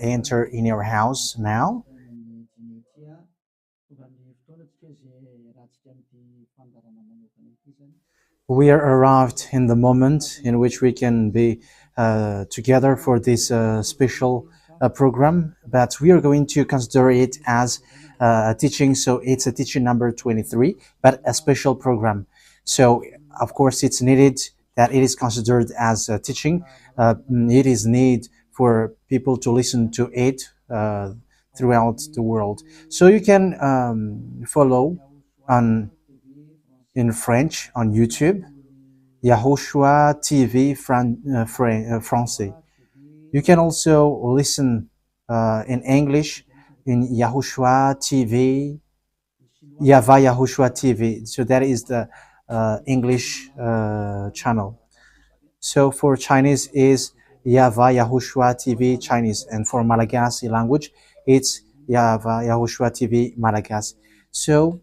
enter in your house now. We are arrived in the moment in which we can be together for this special program, but we are going to consider it as a teaching. So it's a teaching number 23, but a special program. So of course it's needed that it is considered as a teaching. It is need for people to listen to it throughout the world. So you can follow on in French on YouTube, YAHOSHUAH TV Français. You can also listen in English in YAHOSHUAH TV, YAHVAH YAHOSHUAH TV. So that is the English channel. So for Chinese is YAHVAH YAHOSHUAH TV Chinese, and for Malagasy language it's YAHVAH YAHOSHUAH TV Malagasy. So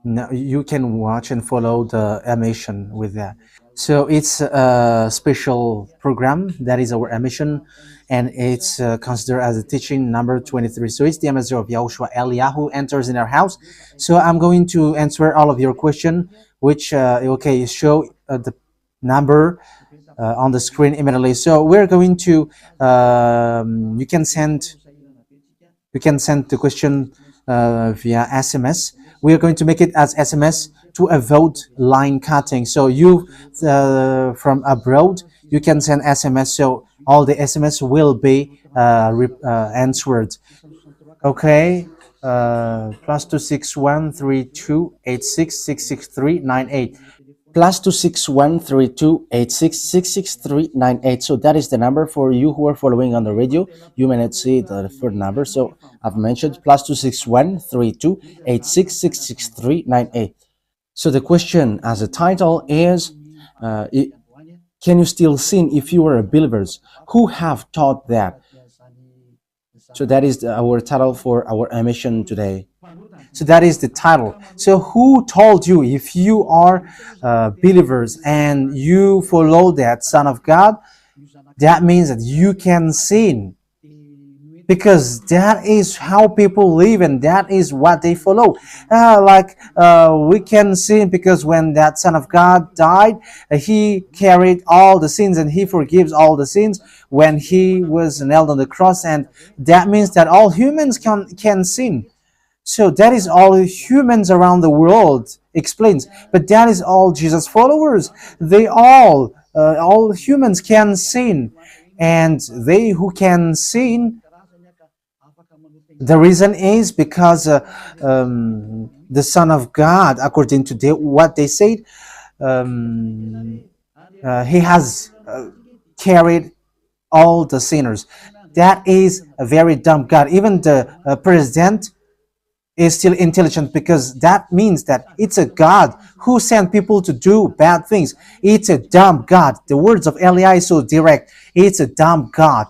now you can watch and follow the emission with that. So it's a special program that is our emission, and it's considered as a teaching number 23. So it's the message of Yahushua Eliyahu enters in our house. So I'm going to answer all of your question, which okay, show the number on the screen immediately. So we're going to you can send the question via SMS. We are going to make it as SMS to avoid line cutting. So you from abroad, you can send SMS. So all the SMS will be answered. Okay. +2613286666398. +2613286666398. So that is the number for you who are following on the radio. You may not see the third number, so I've mentioned +2613286666398. So the question as a title is, can you still sin if you are a believers? Who have taught that? So that is our title for our emission today. So that is the title. So who told you if you are believers and you follow that Son of God, that means that you can sin? Because that is how people live and that is what they follow. We can sin because when that Son of God died, he carried all the sins and he forgives all the sins when he was nailed on the cross, and that means that all humans can sin. So that is all humans around the world explains. But that is all Jesus followers. They all humans can sin. And they who can sin, the reason is because the Son of God, according to what they said, he has carried all the sinners. That is a very dumb God. Even the president is still intelligent, because that means that it's a God who sent people to do bad things. It's a dumb God. The words of Eli is so direct. It's a dumb God.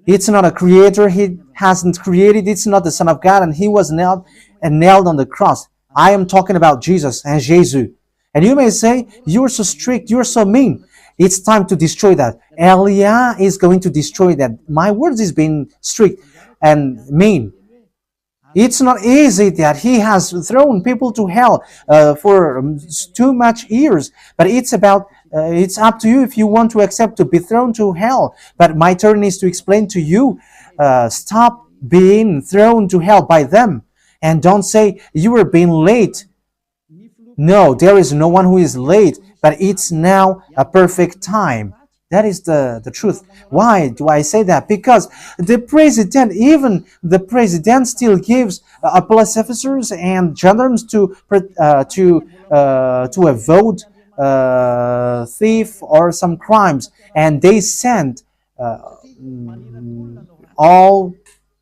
It's not a creator. He hasn't created. It's not the Son of God, and he was nailed on the cross. I am talking about Jesus and Jesus. And you may say, you're so strict, you're so mean. It's time to destroy that. Elia is going to destroy that. My words is being strict and mean. It's not easy that he has thrown people to hell for too much years, but it's up to you if you want to accept to be thrown to hell. But my turn is to explain to you, stop being thrown to hell by them, and don't say you were being late. No, there is no one who is late, but it's now a perfect time. That is the truth. Why do I say that? Because even the president still gives police officers and gendarmes to avoid thief or some crimes, and they send all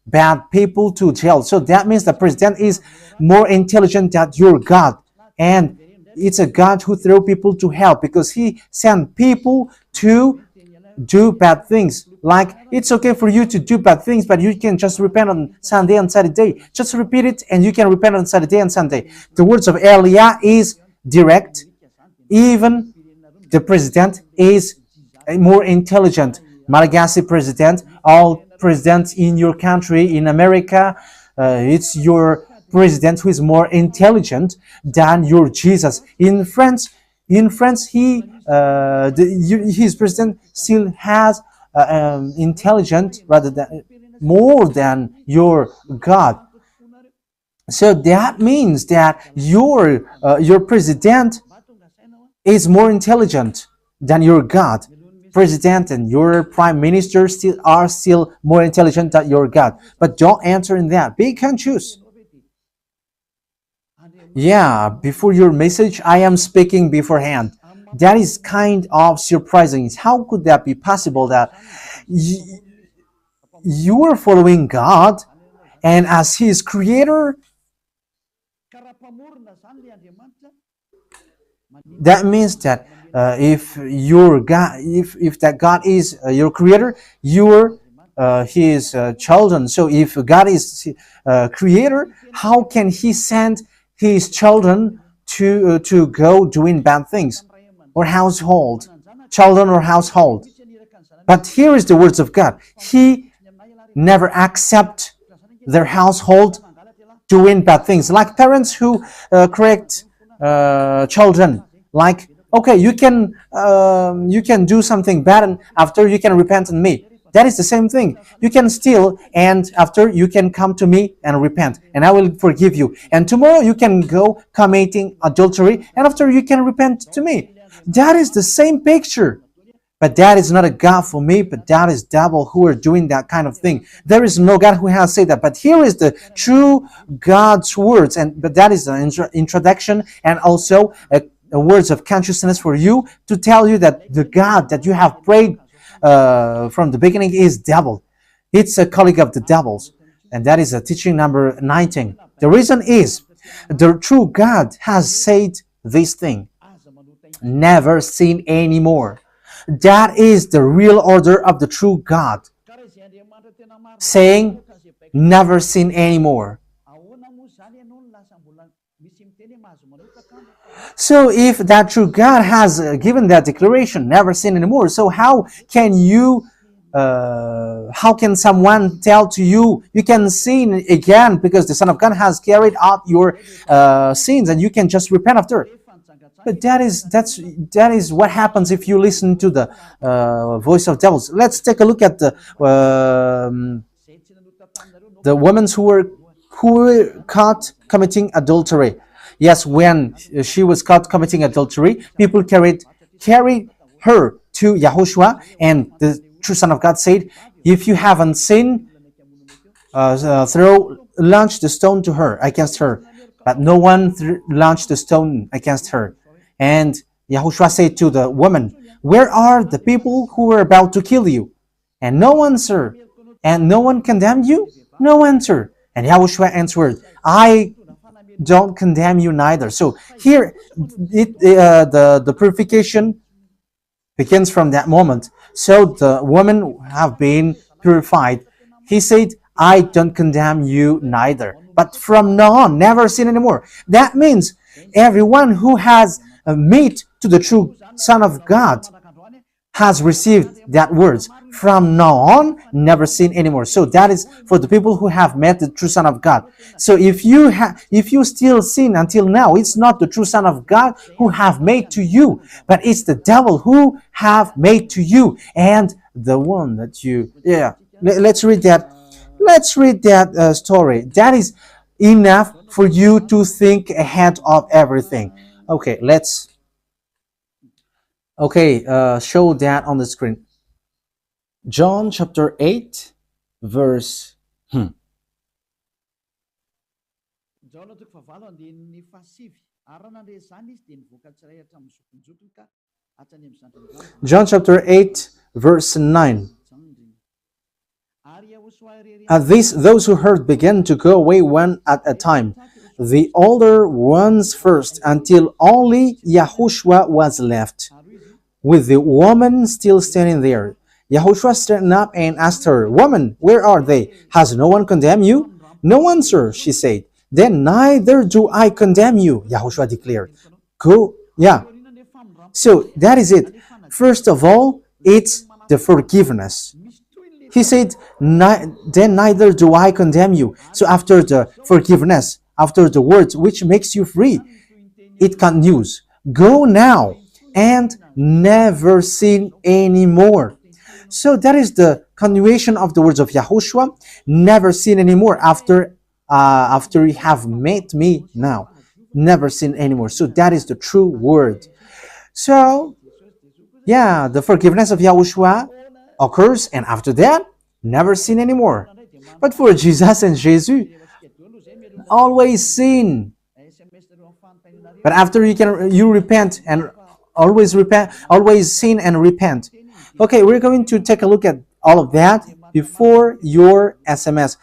bad people to jail. So that means the president is more intelligent than your God, and it's a God who throw people to hell because he sent people to do bad things. Like, it's okay for you to do bad things, but you can just repent on Sunday and Saturday. Just repeat it and you can repent on Saturday and Sunday. The words of Elia is direct. Even The president is more intelligent. Malagasy president, all presidents in your country, in America, it's your president who is more intelligent than your Jesus. In France, his president still has intelligent rather than more than your God. So that means that your president is more intelligent than your God. President and your prime minister still more intelligent than your God. But don't answer in that. Be conscious. Yeah, before your message, I am speaking beforehand. That is kind of surprising. How could that be possible that you are following God and as His creator, that means that if your God, if that God is your creator, you're His children. So if God is creator, how can He send His children to go doing bad things or household, children or household? But here is the words of God. He never accept their household doing bad things, like parents who correct children, like, okay, you can do something bad and after you can repent in me. That is the same thing. You can steal and after you can come to me and repent and I will forgive you. And tomorrow you can go committing adultery and after you can repent to me. That is the same picture. But that is not a God for me, but that is devil who are doing that kind of thing. There is no God who has said that. But here is the true God's words, but that is an introduction and also a words of consciousness for you to tell you that the God that you have prayed from the beginning is devil. It's a colleague of the devils. And that is a teaching number 19. The reason is the true God has said this thing. Never sin anymore. That is the real order of the true God, saying never sin anymore. So if that true God has given that declaration, never sin anymore, so how can someone tell to you, you can sin again because the Son of God has carried out your sins and you can just repent after? But that is what happens if you listen to the voice of devils. Let's take a look at the women who were caught committing adultery. Yes, when she was caught committing adultery, people carried her to YAHOSHUAH, and the true Son of God said, "If you haven't sinned, launch the stone to her against her." But no one launched the stone against her. And YAHOSHUAH said to the woman, "Where are the people who were about to kill you?" And no answer. And no one condemned you? No answer. And YAHOSHUAH answered, "I don't condemn you neither." So here, the purification begins from that moment. So the women have been purified. He said, "I don't condemn you neither. But from now on, never sin anymore." That means everyone who has met to the true Son of God has received that words. From now on, never sin anymore. So that is for the people who have met the true Son of God. So if you still sin until now, it's not the true Son of God who have made to you, but it's the devil who have made to you. And the one that let's read that. Let's read that story. That is enough for you to think ahead of everything. Okay, show that on the screen. John chapter 8, verse. John chapter 8, verse 9. At this, those who heard began to go away one at a time, the older ones first, until only YAHOSHUAH was left, with the woman still standing there. YAHOSHUAH straightened up and asked her, "Woman, where are they? Has no one condemned you?" "No one, sir," she said. "Then neither do I condemn you," YAHOSHUAH declared. Go, yeah. So that is it. First of all, it's the forgiveness. He said, then neither do I condemn you. So after the forgiveness, after the words which makes you free, it continues. Go now and never sin anymore. So that is the continuation of the words of Yahushua. Never sin anymore after you have met me now. Never sin anymore. So that is the true word. So yeah, the forgiveness of Yahushua occurs, and after that, never sin anymore. But for Jesus and Jesus, always sin. But after you repent and always sin and repent. Okay, we're going to take a look at all of that before your SMS.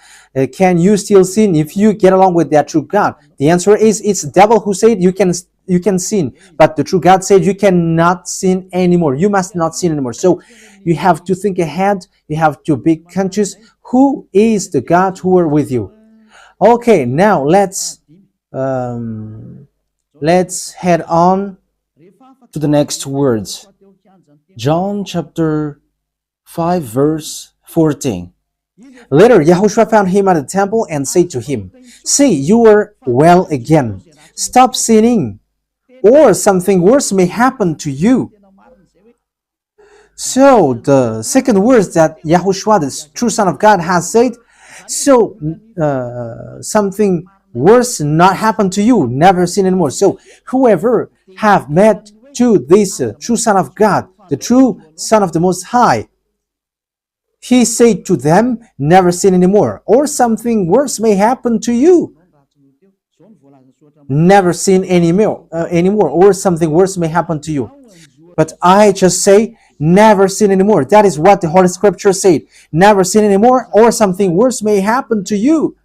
Can you still sin if you get along with that true God? The answer is it's the devil who said you can sin, but the true God said you cannot sin anymore. You must not sin anymore. So you have to think ahead. You have to be conscious. Who is the God who are with you? Okay, now let's head on to the next words. John chapter 5 verse 14. Later, Yahushua found him at the temple and said to him, "See, you are well again. Stop sinning, or something worse may happen to you." So, the second words that Yahushua, the true Son of God, has said, so something worse not happen to you, never sin anymore. So, whoever have met to this true Son of God, the true Son of the Most High, he said to them, never sin anymore, or something worse may happen to you. Never sin anymore, or something worse may happen to you. But I just say, never sin anymore. That is what the Holy Scripture said. Never sin anymore, or something worse may happen to you.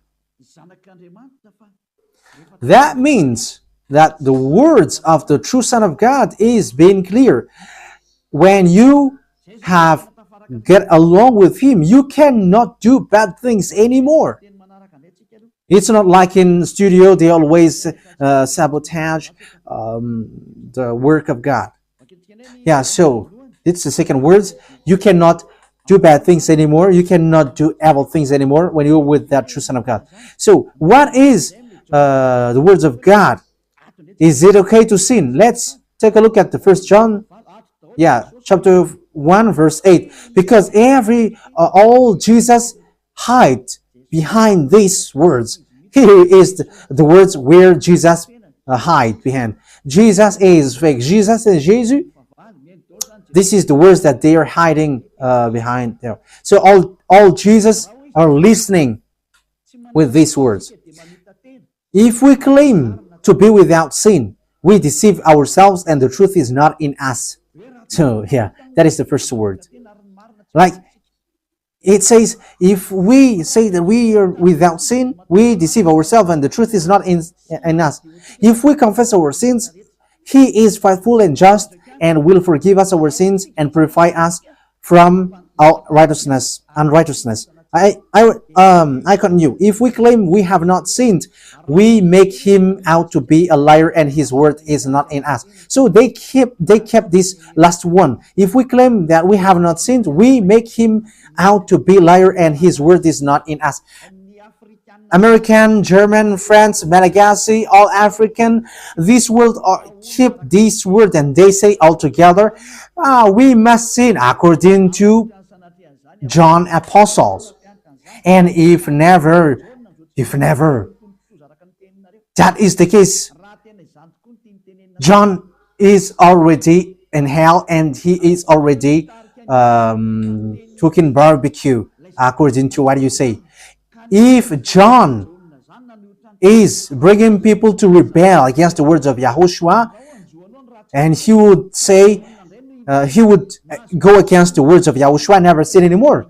That means that the words of the true Son of God is being clear. When you have get along with him, you cannot do bad things anymore. It's not like in studio they always sabotage the work of God. Yeah, so it's the second words. You cannot do bad things anymore. You cannot do evil things anymore when you're with that true Son of God. So what is the words of God? Is it okay to sin? Let's take a look at the First John, chapter 1 verse 8. Because all Jesus hide behind these words. Here is the words where Jesus hide behind. Jesus is fake. Jesus and Jesus. This is the words that they are hiding behind there. So all Jesus are listening with these words. If we claim to be without sin, we deceive ourselves and the truth is not in us. So yeah, that is the first word. Like it says, if we say that we are without sin, we deceive ourselves and the truth is not in us. If we confess our sins, he is faithful and just and will forgive us our sins and purify us from our unrighteousness. I continue. If we claim we have not sinned, we make him out to be a liar and his word is not in us. So they kept this last one. If we claim that we have not sinned, we make him out to be a liar and his word is not in us. American, German, French, Malagasy, all African, this world keep this word and they say all together, we must sin according to John Apostles. And if never, that is the case, John is already in hell and he is already cooking barbecue, according to what you say. If John is bringing people to rebel against the words of Yahushua, and he would say, he would go against the words of Yahushua, never sin anymore.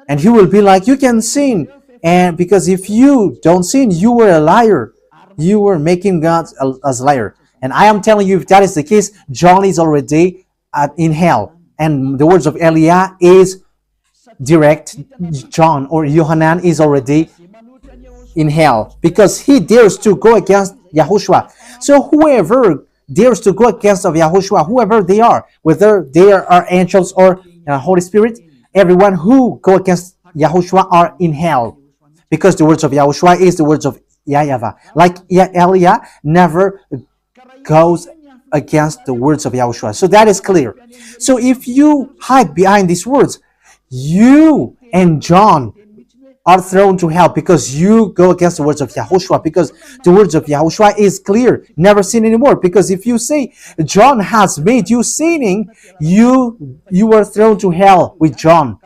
And he will be like, you can sin. And because if you don't sin, you were a liar. You were making God as a liar. And I am telling you, if that is the case, John is already in hell. And the words of Eliah is direct. John or Yohanan is already in hell because he dares to go against Yahushua. So whoever dares to go against of Yahushua, whoever they are, whether they are angels or Holy Spirit, everyone who go against Yahushua are in hell, because the words of Yahushua is the words of YAHVAH. Like Elia never goes against the words of Yahushua. So that is clear. So if you hide behind these words, you and John are thrown to hell because you go against the words of Yahushua, because the words of Yahushua is clear, never sin anymore. Because if you say John has made you sinning, you are thrown to hell with John,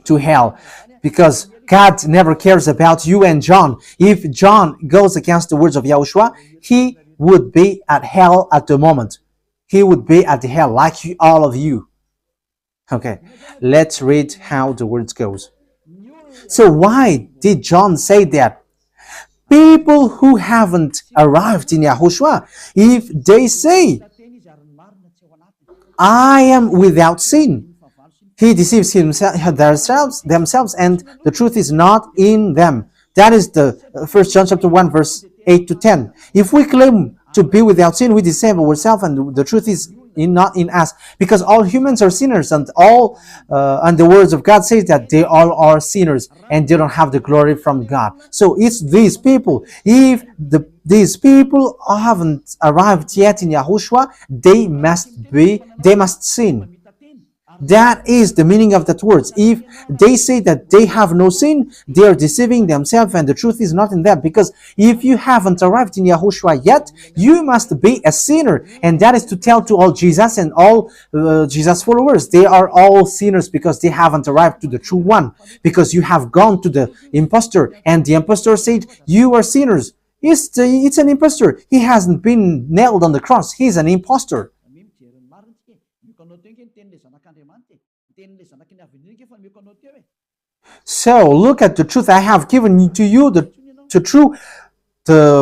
to hell, because God never cares about you and John. If John goes against the words of Yahushua, he would be at hell at the moment. He would be at the hell like all of you. Okay, let's read how the words goes. So why did John say that? People who haven't arrived in Yahushua, if they say, I am without sin, he deceives themselves, and the truth is not in them. That is the 1 John chapter 1, verse 8 to 10. If we claim to be without sin, we deceive ourselves, and the truth is not in us, because all humans are sinners, and and the words of God says that they all are sinners and they don't have the glory from God. So it's these people. If these people haven't arrived yet in Yahushua, they must sin. That is the meaning of that words. If they say that they have no sin, they are deceiving themselves, and the truth is not in them. Because if you haven't arrived in Yahushua yet, you must be a sinner. And that is to tell to all Jesus and all Jesus followers. They are all sinners because they haven't arrived to the true one. Because you have gone to the impostor, and the impostor said, you are sinners. It's an impostor. He hasn't been nailed on the cross. He's an impostor. So look at the truth. I have given to you the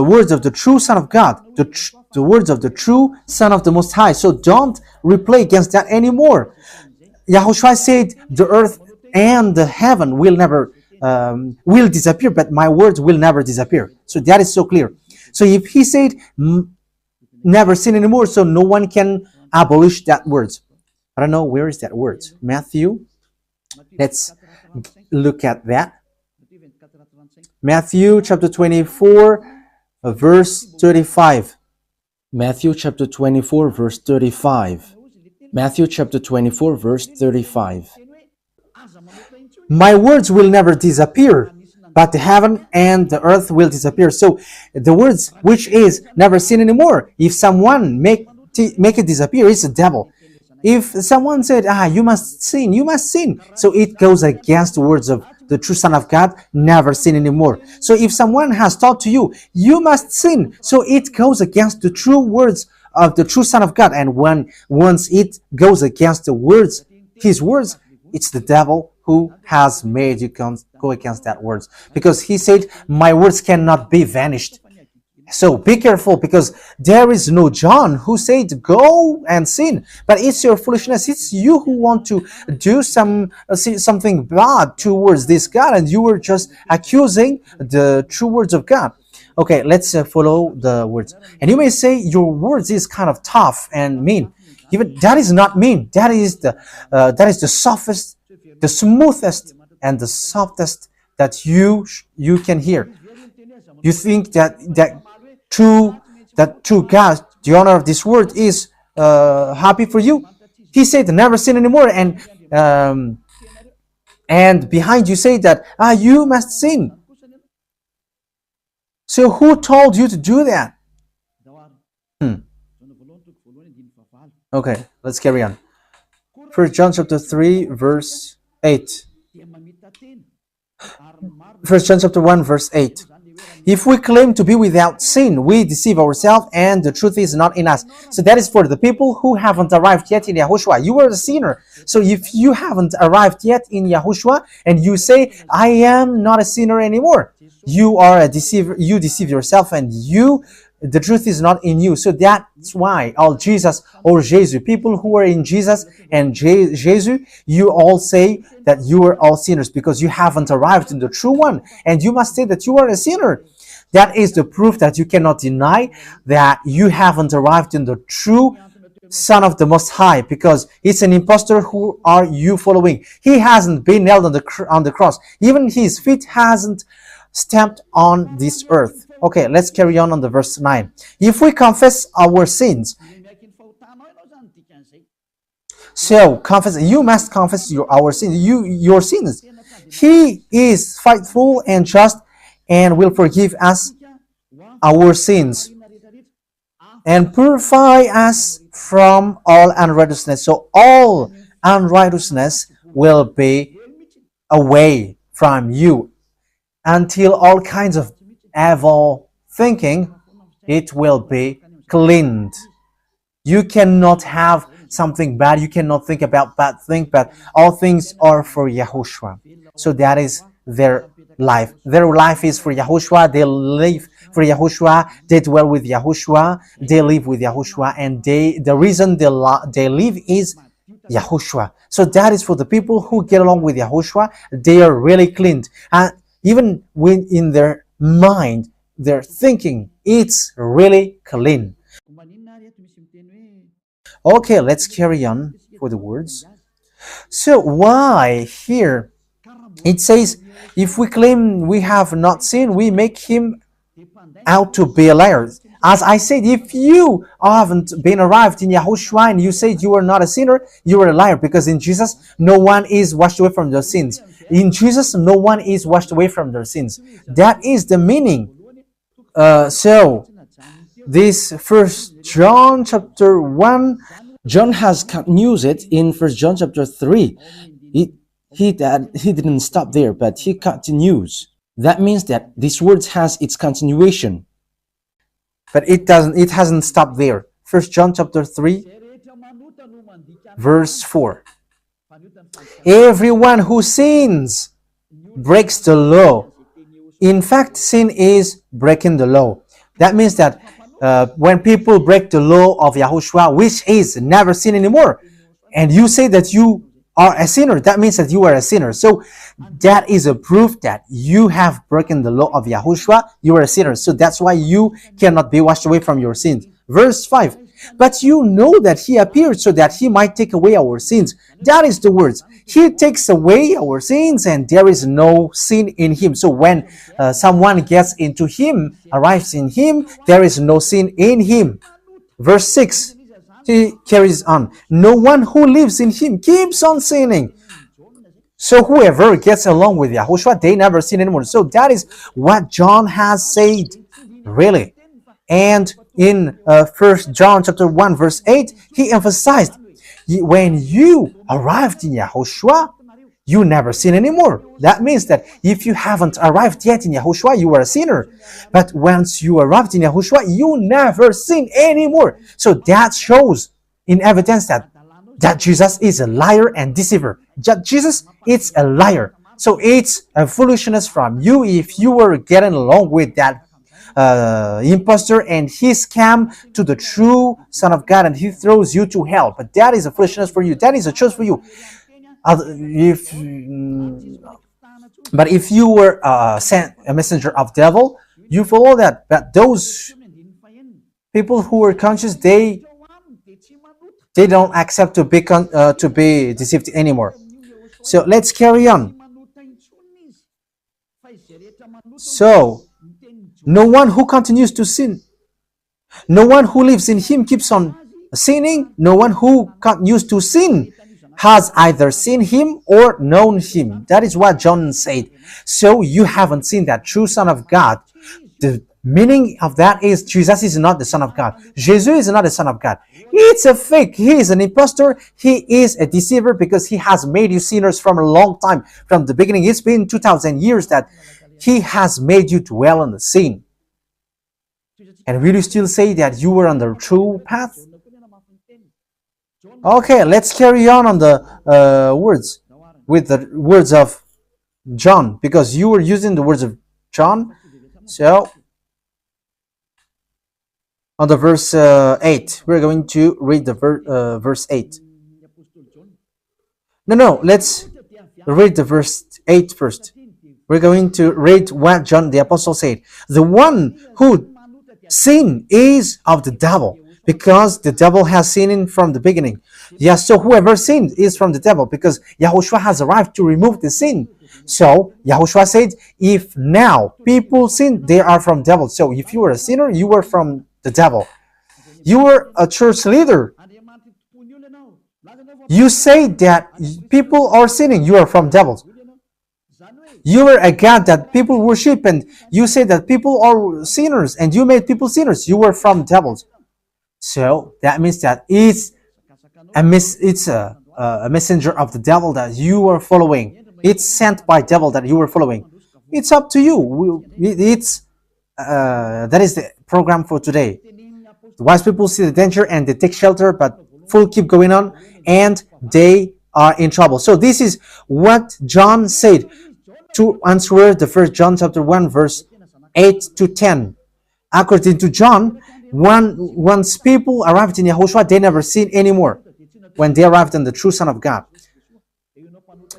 words of the true Son of God, the words of the true Son of the Most High. So don't replay against that anymore. Yahushua said the earth and the heaven will never will disappear, but my words will never disappear. So that is so clear. So if he said never sin anymore, so no one can abolish that words. I don't know, where is that word? Matthew. Let's look at that. Matthew chapter 24, verse 35. Matthew chapter 24, verse 35. Matthew chapter 24, verse 35. My words will never disappear, but the heaven and the earth will disappear. So the words which is never sin anymore, if someone make it disappear, it's the devil. If someone said, you must sin, you must sin. So it goes against the words of the true Son of God, never sin anymore. So if someone has taught to you, you must sin. So it goes against the true words of the true Son of God. And once it goes against the words, his words, it's the devil who has made you go against that words. Because he said, my words cannot be vanished. So be careful, because there is no John who said go and sin, but it's your foolishness. It's you who want to do something bad towards this God, and you were just accusing the true words of God. Okay, let's follow the words. And you may say your words is kind of tough and mean. Even that is not mean. That is the softest, the smoothest, and the softest that you can hear. You think that true God, the owner of this word, is happy for you. He said never sin anymore, and behind you say that you must sin. So who told you to do that? Okay, let's carry on. 1 John chapter 3, verse 8. 1 John chapter 1, verse 8. If we claim to be without sin, we deceive ourselves, and the truth is not in us. So that is for the people who haven't arrived yet in Yahushua. You are a sinner. So if you haven't arrived yet in Yahushua, and you say, I am not a sinner anymore, you are a deceiver. You deceive yourself, and the truth is not in you. So that's why all Jesus or Jesus, people who are in Jesus and Jesus, you all say that you are all sinners, because you haven't arrived in the true one, and you must say that you are a sinner. That is the proof that you cannot deny that you haven't arrived in the true Son of the Most High, because it's an impostor. Who are you following? He hasn't been nailed on the cross. Even his feet hasn't stamped on this earth. Okay, let's carry on the verse 9. If we confess our sins, so confess. You must confess our sins. Your sins. He is faithful and just, and will forgive us our sins and purify us from all unrighteousness. So all unrighteousness will be away from you, until all kinds of evil thinking, it will be cleaned. You cannot have something bad. You cannot think about bad things, but all things are for Yahushua. So that is their life. Their life is for Yahushua. They live for Yahushua. They dwell with Yahushua. They live with Yahushua. And the reason they live is Yahushua. So that is for the people who get along with Yahushua. They are really cleaned. And even when in their mind, their thinking, it's really clean. Okay, let's carry on for the words. So why here it says, if we claim we have not sinned, we make him out to be a liar. As I said, if you haven't been arrived in Yahushua and you said you are not a sinner, you are a liar, because in Jesus no one is washed away from their sins. In Jesus no one is washed away from their sins. That is the meaning. So this First John chapter 1, John has continued it in First John chapter 3. He didn't stop there, but he continues. That means that this word has its continuation. But it hasn't stopped there. First John chapter 3, verse 4. Everyone who sins breaks the law. In fact, sin is breaking the law. That means that when people break the law of Yahushua, which is never sin anymore, and you say that you are a sinner, that means that you are a sinner. So that is a proof that you have broken the law of Yahushua. You are a sinner. So that's why you cannot be washed away from your sins. Verse 5. But you know that he appeared so that he might take away our sins. That is the words. He takes away our sins, and there is no sin in him. So when someone gets into him, arrives in him, there is no sin in him. Verse 6. He carries on. No one who lives in him keeps on sinning. So whoever gets along with Yahushua, they never sin anymore. So that is what John has said, really. And in 1 John chapter 1 verse 8, he emphasized, when you arrived in Yahushua, you never sin anymore. That means that if you haven't arrived yet in Yahushua, you are a sinner. But once you arrived in Yahushua, you never sin anymore. So that shows in evidence that Jesus is a liar and deceiver. Jesus is a liar. So it's a foolishness from you if you were getting along with that impostor and he scam to the true Son of God and he throws you to hell. But that is a foolishness for you. That is a choice for you. But if you were sent a messenger of devil, you follow that. But those people who are conscious, they don't accept to be deceived anymore. So let's carry on. So no one who continues to sin, no one who lives in him keeps on sinning. No one who continues to sin has either seen him or known him. That is what John said. So you haven't seen that true Son of God. The meaning of that is Jesus is not the Son of God. Jesus is not the Son of God. It's a fake. He is an impostor. He is a deceiver because he has made you sinners from a long time. From the beginning, it's been 2,000 years that he has made you dwell on the sin. And will you still say that you were on the true path? Okay, let's carry on the words with the words of John, because you were using the words of John. So on the verse 8, we're going to read the verse 8. No, let's read the verse 8 first. We're going to read what John the Apostle said. The one who sin is of the devil, because the devil has sinned from the beginning. Yes, so whoever sinned is from the devil, because Yahushua has arrived to remove the sin. So Yahushua said, if now people sin, they are from devil. So if you were a sinner, you were from the devil. You were a church leader. You say that people are sinning, you are from devils. You were a God that people worship, and you say that people are sinners, and you made people sinners, you were from devils. So that means that it's a messenger of the devil that you are following. It's sent by devil that you are following. It's up to you. That is the program for today. The wise people see the danger and they take shelter, but fool keep going on and they are in trouble. So this is what John said to answer the 1 John chapter 1 verse 8 to 10. According to John, once people arrived in Yahushua, they never sin anymore when they arrived in the true Son of God.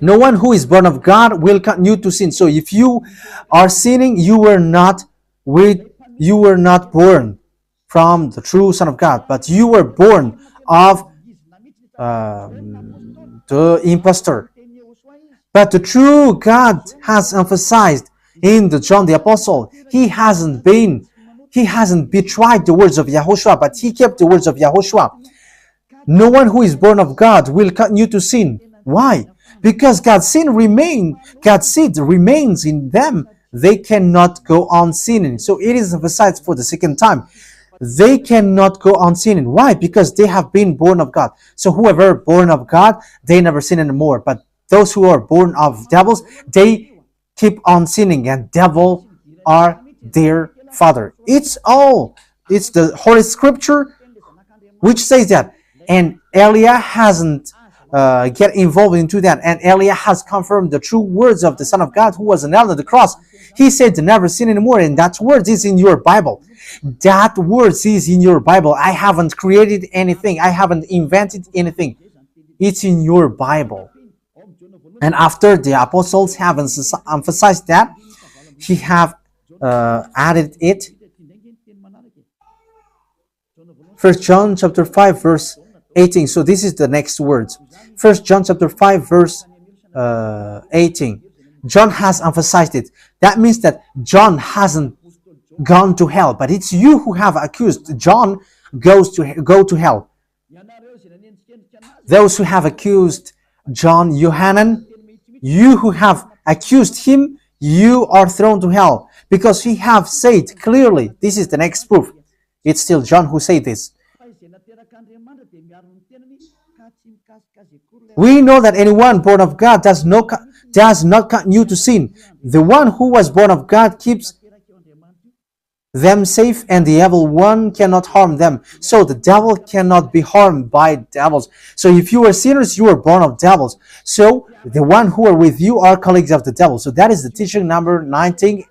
No one who is born of God will continue to sin. So if you are sinning, you were not born from the true Son of God, but you were born of the impostor. But the true God has emphasized in the John the Apostle, he hasn't betrayed the words of Yahushua, but he kept the words of Yahushua. No one who is born of God will continue to sin. Why? Because God's seed remains in them. They cannot go on sinning. So it is emphasized for the second time. They cannot go on sinning. Why? Because they have been born of God. So whoever born of God, they never sin anymore. But those who are born of devils, they keep on sinning, and devil are their father. It's the Holy Scripture which says that. And Elia hasn't get involved into that. And Elia has confirmed the true words of the Son of God who was nailed on the cross. He said to never sin anymore, and that word is in your Bible. That word is in your Bible. I haven't created anything. I haven't invented anything. It's in your Bible. And after the apostles have emphasized that, he have added it. 1 John chapter 5 verse 18. So this is the next words. 1 John chapter 5 verse 18. John has emphasized it. That means that John hasn't gone to hell, but it's you who have accused John go to hell. Those who have accused John Yohanan, you who have accused him, you are thrown to hell, because he have said clearly. This is the next proof. It's still John who said this. We know that anyone born of God does not continue to sin. The one who was born of God keeps them safe, and the evil one cannot harm them. So the devil cannot be harmed by devils. So if you are sinners, you are born of devils. So the one who are with you are colleagues of the devil. So that is the teaching number 19.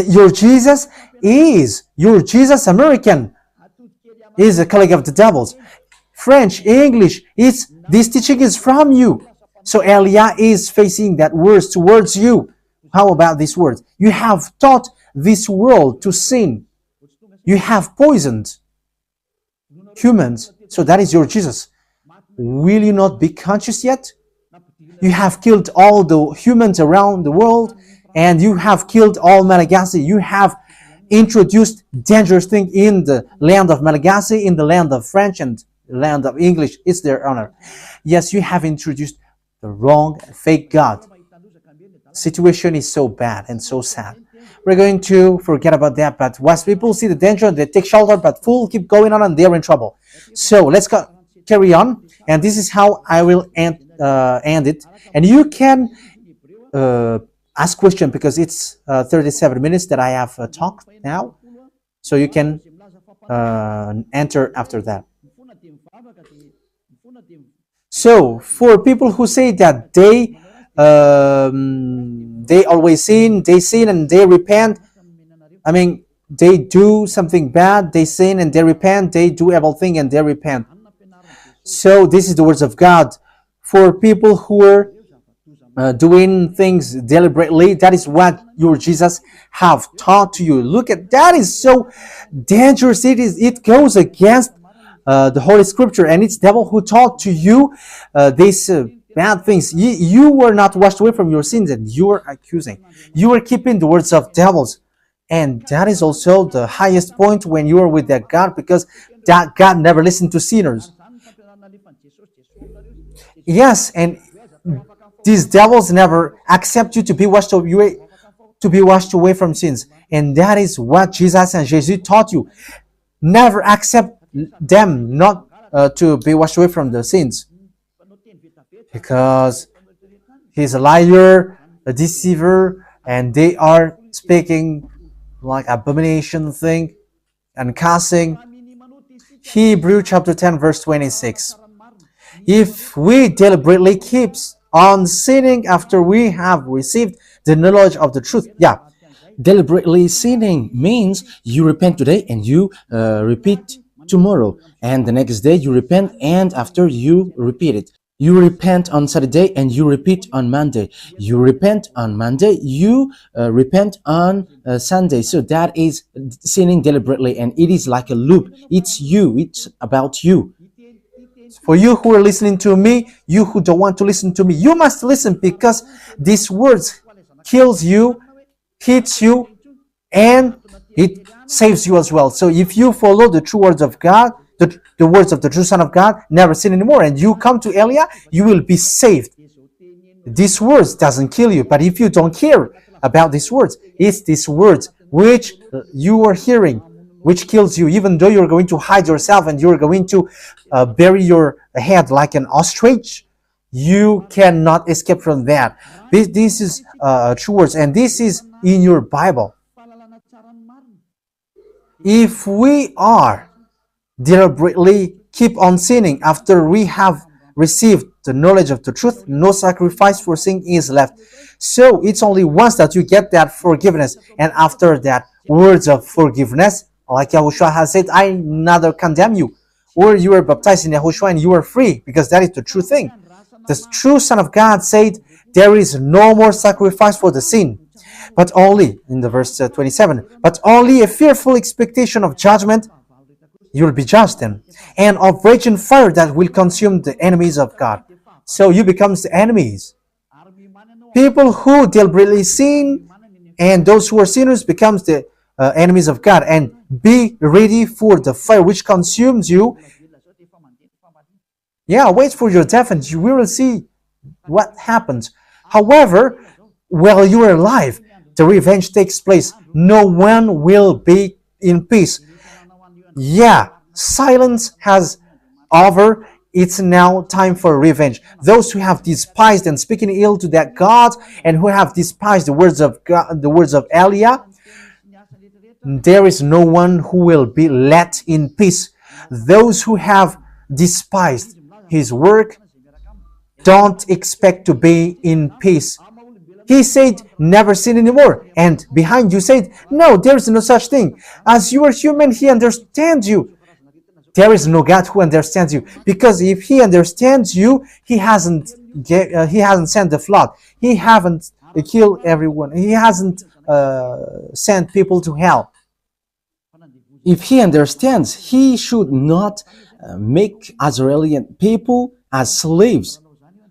Your Jesus American is a colleague of the devils. French, English, this teaching is from you. So Elia is facing that words towards you. How about these words? You have taught this world to sin. You have poisoned humans. So that is your Jesus. Will you not be conscious yet? You have killed all the humans around the world, and you have killed all Malagasy. You have introduced dangerous things in the land of Malagasy, in the land of French, and the land of English. It's their honor. Yes, you have introduced the wrong, fake God. Situation is so bad and so sad. We're going to forget about that, but wise people see the danger, they take shelter, but fools keep going on and they're in trouble. So let's carry on, and this is how I will end it. And you can ask question, because it's 37 minutes that I have talked now, so you can enter after that. So for people who say that they always sin, and they repent. I mean, they do something bad, they sin and they repent. They do everything and they repent. So this is the words of God for people who are doing things deliberately. That is what your Jesus have taught to you. Look at that, is so dangerous. It goes against the Holy Scripture, and it's devil who taught to you these bad things. You were not washed away from your sins, and you are accusing. You are keeping the words of devils, and that is also the highest point when you are with that God, because that God never listened to sinners. Yes, and these devils never accept you to be washed away from sins. And that is what Jesus and Jesus taught you. Never accept them not to be washed away from the sins. Because he's a liar, a deceiver, and they are speaking like abomination thing and cussing. Hebrew chapter 10 verse 26. If we deliberately keep on sinning after we have received the knowledge of the truth. Yeah, Deliberately sinning means you repent today and you repeat tomorrow, and the next day you repent, and after you repeat it. You repent on Saturday and you repeat on Monday. You repent on Monday, you repent on Sunday. So that is sinning deliberately, and it is like a loop. It's you, it's about you. for you who are listening to me, you who don't want to listen to me, you must listen, because these words kills you, hits you, and it saves you as well. So if you follow the true words of God, the words of the true Son of God, never sin anymore, and you come to Elia, you will be saved. These words doesn't kill you, but if you don't care about these words, it's these words which you are hearing which kills you, even though you're going to hide yourself and you're going to bury your head like an ostrich. You cannot escape from that. This is true words, and this is in your Bible. If we are deliberately keep on sinning after we have received the knowledge of the truth, no sacrifice for sin is left. So it's only once that you get that forgiveness, and after that, words of forgiveness, like Yahushua has said, I neither condemn you. Or you are baptized in Yahushua and you are free, because that is the true thing. The true Son of God said, there is no more sacrifice for the sin, but only, in the verse 27, but only a fearful expectation of judgment. You will be judged then, and of raging fire that will consume the enemies of God. So you become the enemies. People who deliberately sin and those who are sinners becomes the enemies of God, and be ready for the fire which consumes you. Yeah, wait for your death and you will see what happens. However, while you are alive, the revenge takes place. No one will be in peace. Yeah, silence has over. It's now time for revenge. Those who have despised and speaking ill to that God, and who have despised the words of God, the words of Elia, there is no one who will be let in peace. Those who have despised his work don't expect to be in peace. He said, never sin anymore. And behind you said, no, there is no such thing. As you are human, he understands you. There is no God who understands you. Because if he understands you, he hasn't sent the flood. He hasn't killed everyone. He hasn't sent people to hell. If he understands, he should not make Israeli people as slaves.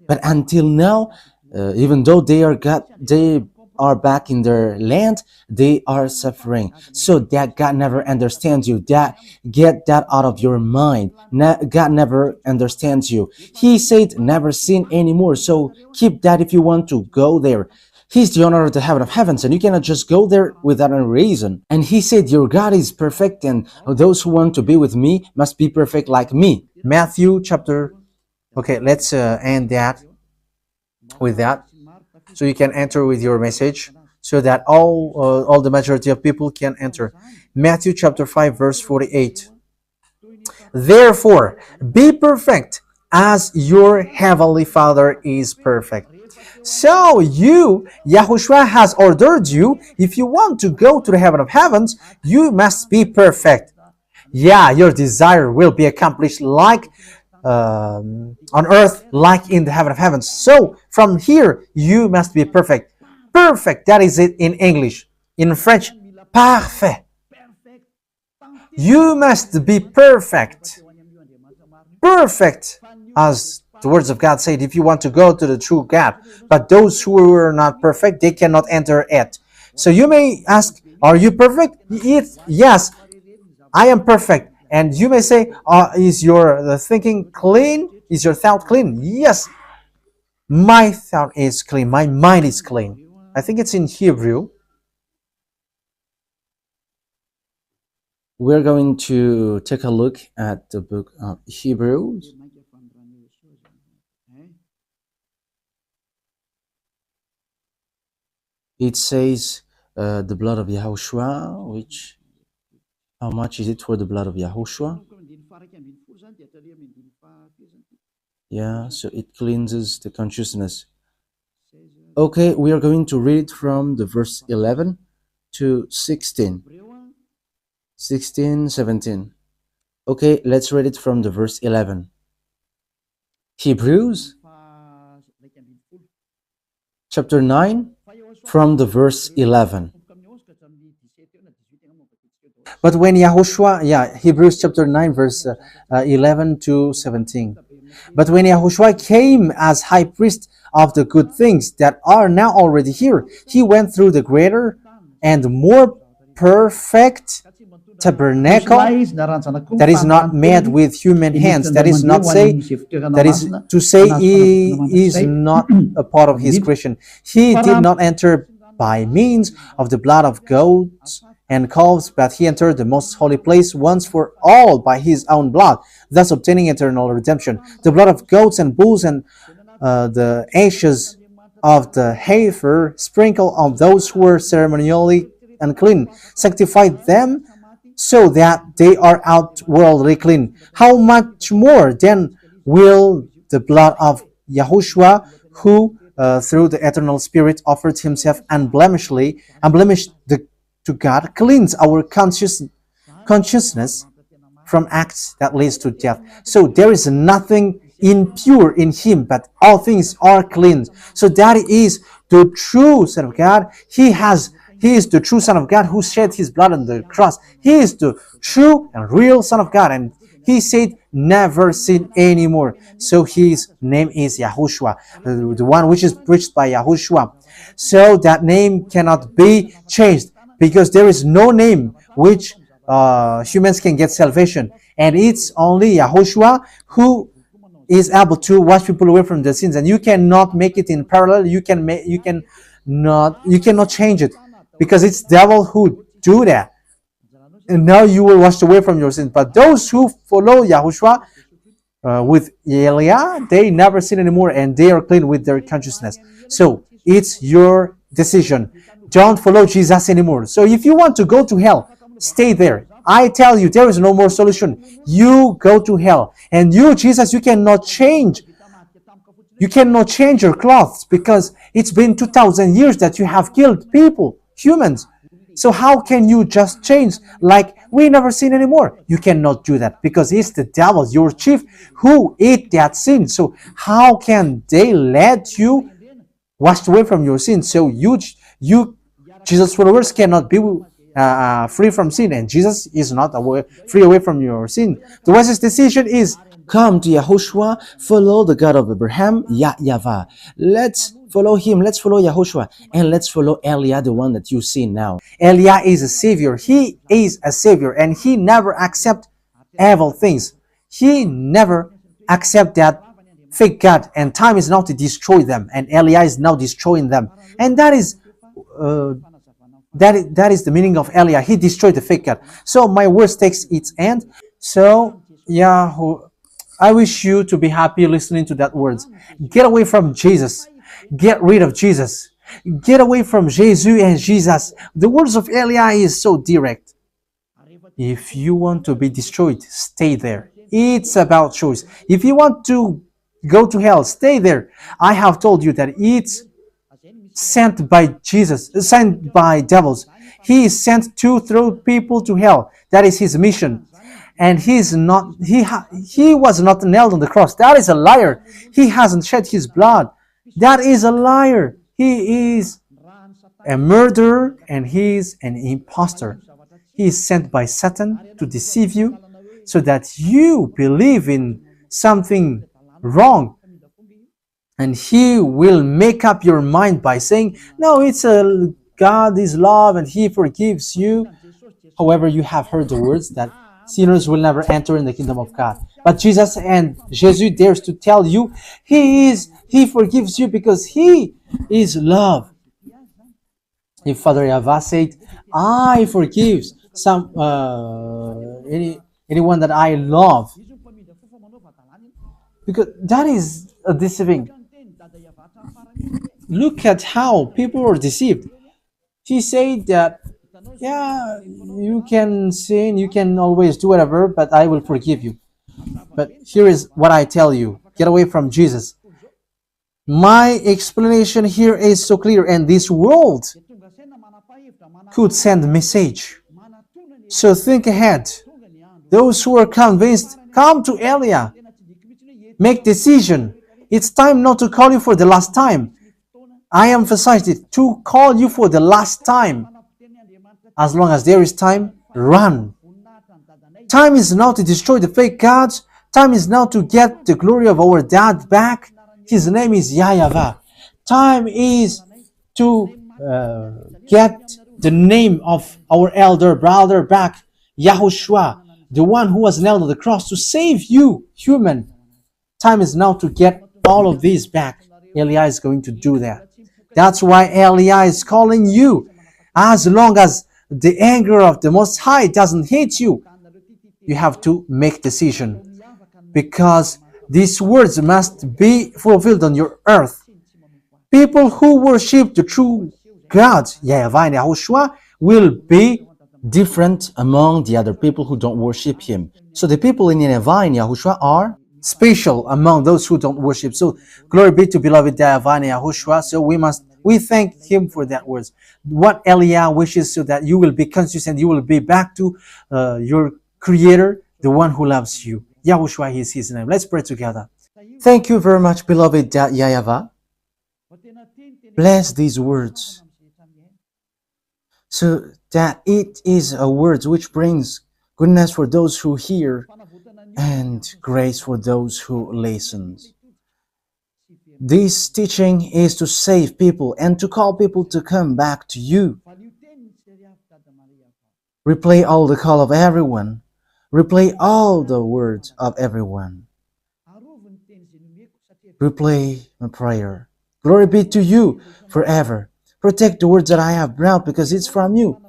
But until now, even though they are back in their land, they are suffering. So that God never understands you. Get that out of your mind. God never understands you. He said never sin anymore. So keep that if you want to go there. He's the owner of the heaven of heavens, and you cannot just go there without a reason. And he said, your God is perfect, and those who want to be with me must be perfect like me. Matthew chapter... Okay, let's end that with that. So you can enter with your message, so that all the majority of people can enter. Matthew chapter 5 verse 48. Therefore, be perfect as your heavenly Father is perfect. So Yahushua has ordered you, if you want to go to the heaven of heavens, you must be perfect. Yeah, your desire will be accomplished like on earth like in the heaven of heavens. So from here, you must be perfect. Perfect, that is it in English. In French, parfait. You must be perfect. Perfect, as the words of God said, if you want to go to the true God. But those who are not perfect, they cannot enter it. So you may ask, are you perfect? Yes, I am perfect. And you may say, is your thinking clean? Is your thought clean? Yes, my thought is clean. My mind is clean. I think it's in Hebrew. We're going to take a look at the book of Hebrews. It says the blood of YAHOSHUAH, which, how much is it for the blood of YAHOSHUAH? Yeah, so it cleanses the consciousness. Okay, we are going to read from the verse 11 to 16. 16, 17. Okay, let's read it from the verse 11. Hebrews chapter 9 from the verse 11. But when Yahushua, Hebrews chapter 9, verse 11 to 17. But when Yahushua came as high priest of the good things that are now already here, he went through the greater and more perfect tabernacle that is not made with human hands. That is not say, that is to say, he is not a part of his creation. He did not enter by means of the blood of goats and calves, but he entered the most holy place once for all by his own blood, thus obtaining eternal redemption. The blood of goats and bulls and the ashes of the heifer sprinkled on those who were ceremonially unclean, sanctified them so that they are outwardly clean. How much more then will the blood of Yahushua, who through the eternal Spirit offered himself unblemished to God, cleanse our consciousness from acts that leads to death. So there is nothing impure in him, but all things are clean. So that is the true Son of God. He is the true Son of God who shed his blood on the cross. He is the true and real Son of God. And he said, never sin anymore. So his name is Yahushua, the one which is preached by Yahushua. So that name cannot be changed, because there is no name which humans can get salvation. And it's only Yahushua who is able to wash people away from their sins. And you cannot make it in parallel. You cannot change it, because it's devil who do that. And now you will wash away from your sins. But those who follow Yahushua with Elia, they never sin anymore, and they are clean with their consciousness. So it's your decision. Don't follow Jesus anymore. So if you want to go to hell, stay there. I tell you, there is no more solution. You go to hell. And you, Jesus, you cannot change. You cannot change your clothes, because it's been 2,000 years that you have killed people, humans. So how can you just change like we never sin anymore? You cannot do that, because it's the devil, your chief, who ate that sin. So how can they let you wash away from your sin? So you Jesus' followers cannot be free from sin, and Jesus is not free away from your sin. The wisest decision is come to Yahushua, follow the God of Abraham, YAHVAH. Let's follow him, let's follow Yahushua, and let's follow Elia, the one that you see now. Elia is a savior. He is a savior, and he never accept evil things. He never accept that fake God, and time is now to destroy them, and Elia is now destroying them. And that is the meaning of Elia. He destroyed the fake God. So my words takes its end. So I wish you to be happy listening to that words. Get away from Jesus. Get rid of Jesus. Get away from Jesus and Jesus. The words of Elia is so direct. If you want to be destroyed, stay there. It's about choice. If you want to go to hell, stay there. I have told you that it's sent by Jesus, sent by devils. He is sent to throw people to hell. That is his mission. and he was not nailed on the cross. That is a liar. He hasn't shed his blood. That is a liar. He is a murderer and he is an impostor. He is sent by Satan to deceive you so that you believe in something wrong, and he will make up your mind by saying, no, it's a God is love and he forgives you. However, you have heard the words that sinners will never enter in the kingdom of God. But Jesus dares to tell you he forgives you because he is love. If Father YAHVAH said, I forgive anyone that I love, because that is a deceiving. Look at how people are deceived. He said that, yeah, you can sin, you can always do whatever, but I will forgive you. But here is what I tell you: get away from Jesus. My explanation here is so clear, and this world could send a message. So think ahead. Those who are convinced, come to Elia. Make decision. It's time not to call you for the last time. I emphasized it, to call you for the last time. As long as there is time, run. Time is now to destroy the fake gods. Time is now to get the glory of our dad back. His name is YAHVAH. Time is to get the name of our elder brother back, YAHOSHUAH, the one who was nailed on the cross to save you, human. Time is now to get all of these back. Elia is going to do that. That's why Elia is calling you. As long as the anger of the Most High doesn't hit you, you have to make decision, because these words must be fulfilled on your earth. People who worship the true God, YAHVAH and YAHOSHUAH, will be different among the other people who don't worship him. So the people in YAHVAH and YAHOSHUAH are special among those who don't worship. So glory be to beloved YAHVAH and YAHOSHUAH. So we thank him for that words. What Elia wishes, so that you will be consistent, you will be back to your Creator, the one who loves you. YAHOSHUAH is his name. Let's pray together. Thank you very much, beloved YAHVAH. Bless these words, so that it is a word which brings goodness for those who hear and grace for those who listen. This teaching is to save people and to call people to come back to you. Replay all the call of everyone. Replay all the words of everyone. Replay my prayer. Glory be to you forever. Protect the words that I have brought, because it's from you.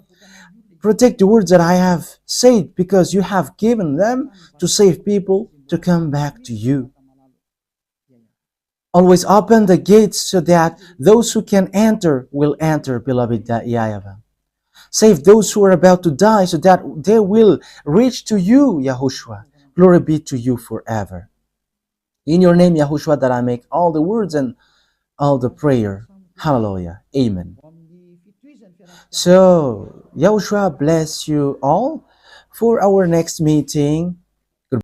Protect the words that I have said, because you have given them to save people to come back to you. Always open the gates so that those who can enter will enter, beloved YAHVAH. Save those who are about to die so that they will reach to you, YAHOSHUAH. Glory be to you forever. In your name, YAHOSHUAH, that I make all the words and all the prayer. Hallelujah. Amen. So, YAHOSHUAH bless you all for our next meeting.